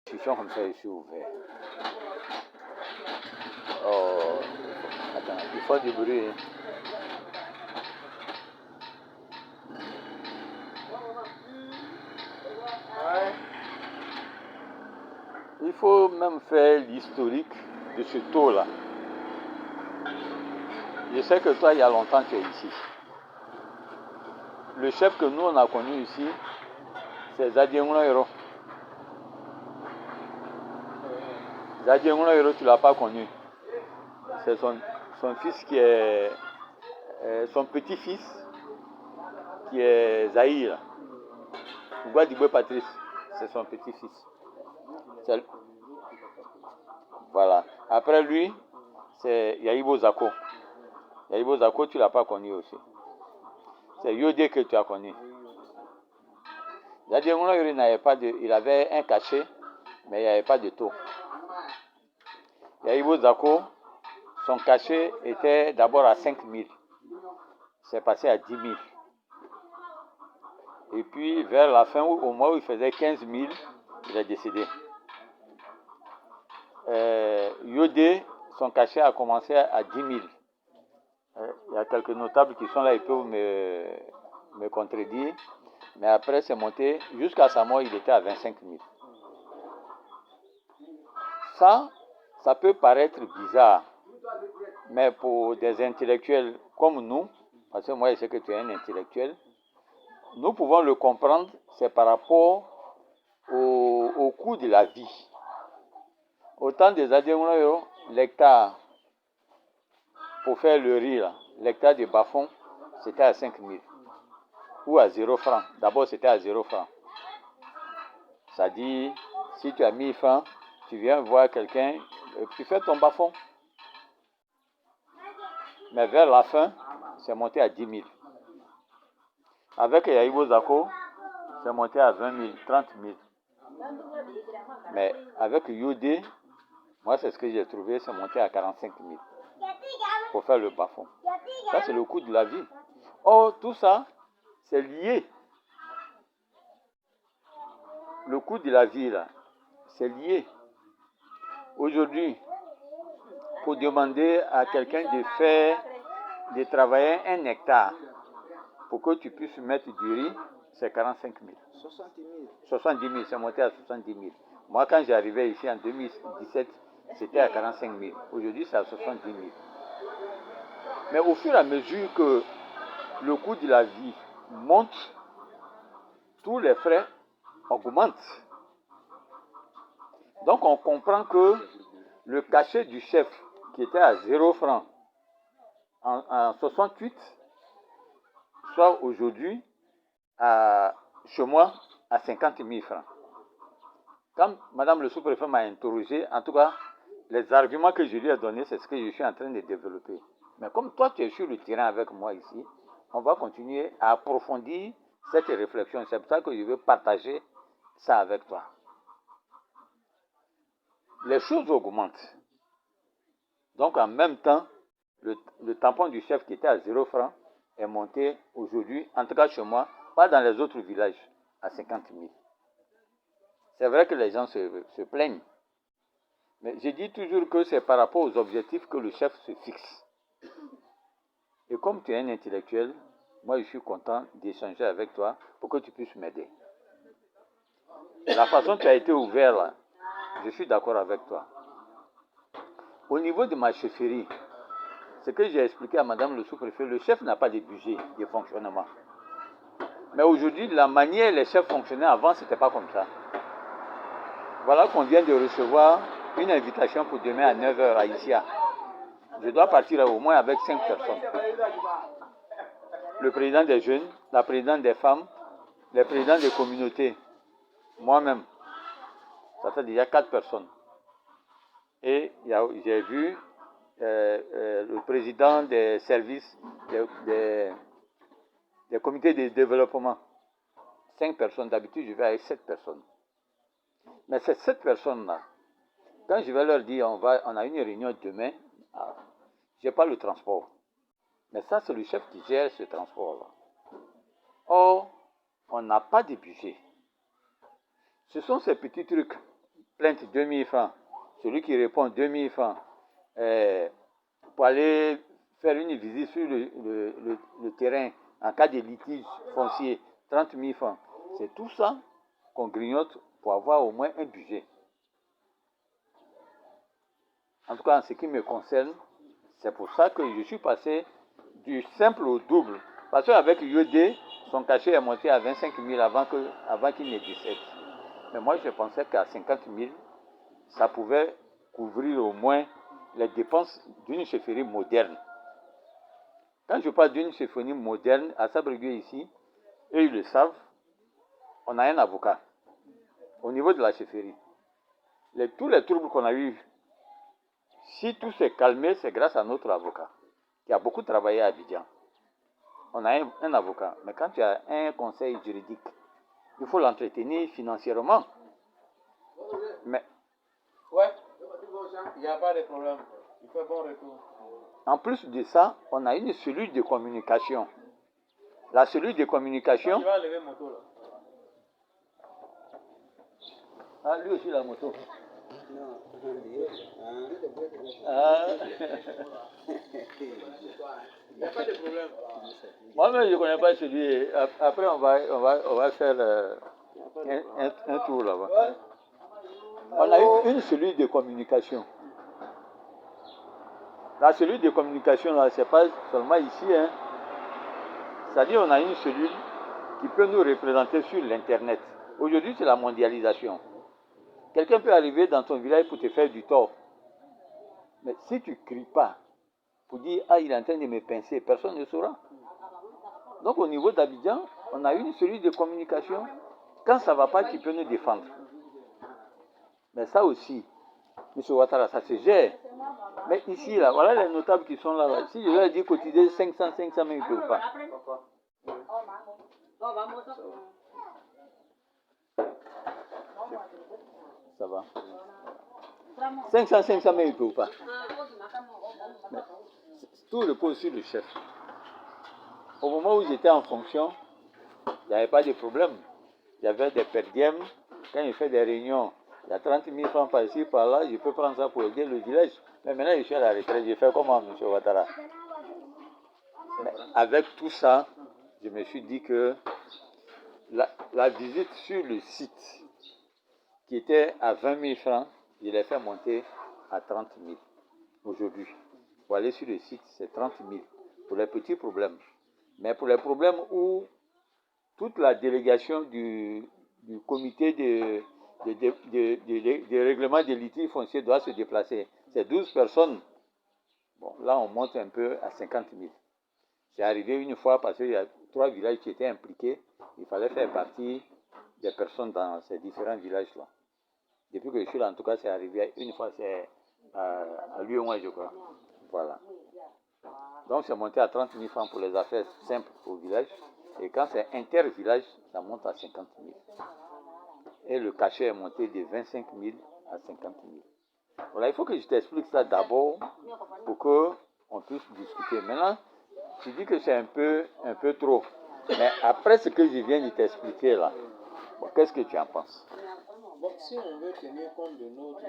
Discussion comme ça, je suis ouvert. Oh, attends, il faut du bruit. Il faut même faire l'historique de ce taux-là. Je sais que toi, il y a longtemps, tu es ici. Le chef que nous, on a connu ici, c'est Zadie Ngoulaïro. Zadie Ngoulaïro, tu ne l'as pas connu. C'est son fils qui est... son petit-fils qui est Zahir. Ougadibwe Patrice, c'est son petit-fils. Voilà. Après lui, c'est Yahibo Zako. Yahibo Zako, tu ne l'as pas connu aussi. C'est Yodé que tu as connu. Zadie Ngoulaïro, il avait un cachet, mais il n'y avait pas de taux. Yahibo Zako, son cachet était d'abord à 5 000. C'est passé à 10 000. Et puis, vers la fin, au mois où il faisait 15 000, il est décédé. Yodé, son cachet a commencé à 10 000. Il y a quelques notables qui sont là, ils peuvent me contredire. Mais après, c'est monté. Jusqu'à sa mort, il était à 25 000. Ça peut paraître bizarre. Mais pour des intellectuels comme nous, parce que moi, je sais que tu es un intellectuel, nous pouvons le comprendre, c'est par rapport au coût de la vie. Au temps des Adémoulaïro, l'hectare, pour faire le riz, l'hectare de Bafon, c'était à 5 000. Ou à 0 francs. D'abord, c'était à 0 francs. Ça dit, si tu as 1000 francs, tu viens voir quelqu'un, tu fais ton Bafon. Mais vers la fin, c'est monté à 10 000. Avec Yahibo Zako, c'est monté à 20 000, 30 000. Mais avec Yodé, moi, c'est ce que j'ai trouvé, c'est monté à 45 000 pour faire le Bafon. Ça, c'est le coût de la vie. Or, tout ça, c'est lié. Le coût de la vie, là, c'est lié. Aujourd'hui, pour demander à quelqu'un de travailler 1 hectare pour que tu puisses mettre du riz, c'est 45 000. 70 000, c'est monté à 70 000. Moi, quand j'arrivais ici en 2017, c'était à 45 000. Aujourd'hui, c'est à 70 000. Mais au fur et à mesure que le coût de la vie monte, tous les frais augmentent. Donc, on comprend que le cachet du chef, qui était à 0 francs en 68, soit aujourd'hui, chez moi, à 50 000 francs. Quand Madame le sous-préfet m'a interrogé, en tout cas, les arguments que je lui ai donnés, c'est ce que je suis en train de développer. Mais comme toi, tu es sur le terrain avec moi ici, on va continuer à approfondir cette réflexion. C'est pour ça que je veux partager ça avec toi. Les choses augmentent. Donc, en même temps, le tampon du chef qui était à 0 francs est monté aujourd'hui, en tout cas chez moi, pas dans les autres villages, à 50 000. C'est vrai que les gens se plaignent. Mais je dis toujours que c'est par rapport aux objectifs que le chef se fixe. Et comme tu es un intellectuel, moi je suis content d'échanger avec toi pour que tu puisses m'aider. La façon dont tu as été ouvert là, je suis d'accord avec toi. Au niveau de ma chefferie, ce que j'ai expliqué à Madame le sous-préfet, le chef n'a pas de budget de fonctionnement. Mais aujourd'hui, la manière les chefs fonctionnaient avant, ce n'était pas comme ça. Voilà qu'on vient de recevoir une invitation pour demain à 9h à Isia. Je dois partir au moins avec 5 personnes. Le président des jeunes, la présidente des femmes, les présidents des communautés, moi-même. Ça fait déjà 4 personnes. Et j'ai vu le président des services, des comités de développement. 5 personnes. D'habitude, je vais avec 7 personnes. Mais ces 7 personnes-là, quand je vais leur dire on a une réunion demain, je n'ai pas le transport. Mais ça, c'est le chef qui gère ce transport-là. Or, on n'a pas de budget. Ce sont ces petits trucs plainte 2000 francs, celui qui répond 2000 francs, pour aller faire une visite sur le terrain en cas de litige foncier, 30 000 francs. C'est tout ça qu'on grignote pour avoir au moins un budget. En tout cas, en ce qui me concerne, c'est pour ça que je suis passé du simple au double. Parce qu'avec l'UED, son cachet est monté à 25 000 avant qu'il n'ait 17. Mais moi, je pensais qu'à 50 000, ça pouvait couvrir au moins les dépenses d'une chefferie moderne. Quand je parle d'une chefferie moderne, à Saint-Bréguier ici, eux ils le savent, on a un avocat au niveau de la chefferie. Tous les troubles qu'on a eus, si tout s'est calmé, c'est grâce à notre avocat, qui a beaucoup travaillé à Abidjan. On a un avocat, mais quand tu as un conseil juridique, il faut l'entretenir financièrement. Mais ouais, il n'y a pas de problème. Il fait bon retour. En plus de ça, on a une cellule de communication. La cellule de communication. Tu vas lever moto là. Ah, lui aussi la moto. Non. Ah. Il n'y a pas de problème. Moi-même, je ne connais pas celui. Après, on va faire un tour là-bas. On a une cellule de communication. La cellule de communication, là, c'est pas seulement ici. Hein. C'est-à-dire qu'on a une cellule qui peut nous représenter sur l'Internet. Aujourd'hui, c'est la mondialisation. Quelqu'un peut arriver dans ton village pour te faire du tort. Mais si tu ne cries pas pour dire « Ah, il est en train de me pincer », personne ne saura. Donc au niveau d'Abidjan, on a une cellule de communication. Quand ça ne va pas, tu peux nous défendre. Mais ça aussi, M. Ouattara, ça se gère. Mais ici, là, voilà les notables qui sont là. Si je leur dis cotiser 500, mais ils ne peuvent pas. Ça va. 500, mais ils ne peuvent pas. Mais tout repose sur le chef. Au moment où j'étais en fonction, il n'y avait pas de problème. Il y avait des perdièmes. Quand il fait des réunions, il y a 30 000 francs par ici, par là, je peux prendre ça pour aider le village. Mais maintenant, je suis à la retraite. Je fais comment, M. Ouattara? Mais avec tout ça, je me suis dit que la visite sur le site, qui était à 20 000 francs, je l'ai fait monter à 30 000 aujourd'hui. Pour aller sur le site, c'est 30 000 pour les petits problèmes. Mais pour les problèmes où toute la délégation du comité de règlement des litiges fonciers doit se déplacer, c'est 12 personnes. Bon, là, on monte un peu à 50 000. C'est arrivé une fois parce qu'il y a 3 villages qui étaient impliqués. Il fallait faire partie des personnes dans ces différents villages-là. Depuis que je suis là, en tout cas, c'est arrivé une fois, c'est à Lyon, je crois. Voilà. Donc, c'est monté à 30 000 francs pour les affaires simples au village. Et quand c'est inter-village, ça monte à 50 000. Et le cachet est monté de 25 000 à 50 000. Voilà, il faut que je t'explique ça d'abord pour qu'on puisse discuter. Maintenant, tu dis que c'est un peu trop. Mais après ce que je viens de t'expliquer là, bon, qu'est-ce que tu en penses? Bon, si on veut tenir compte de notre...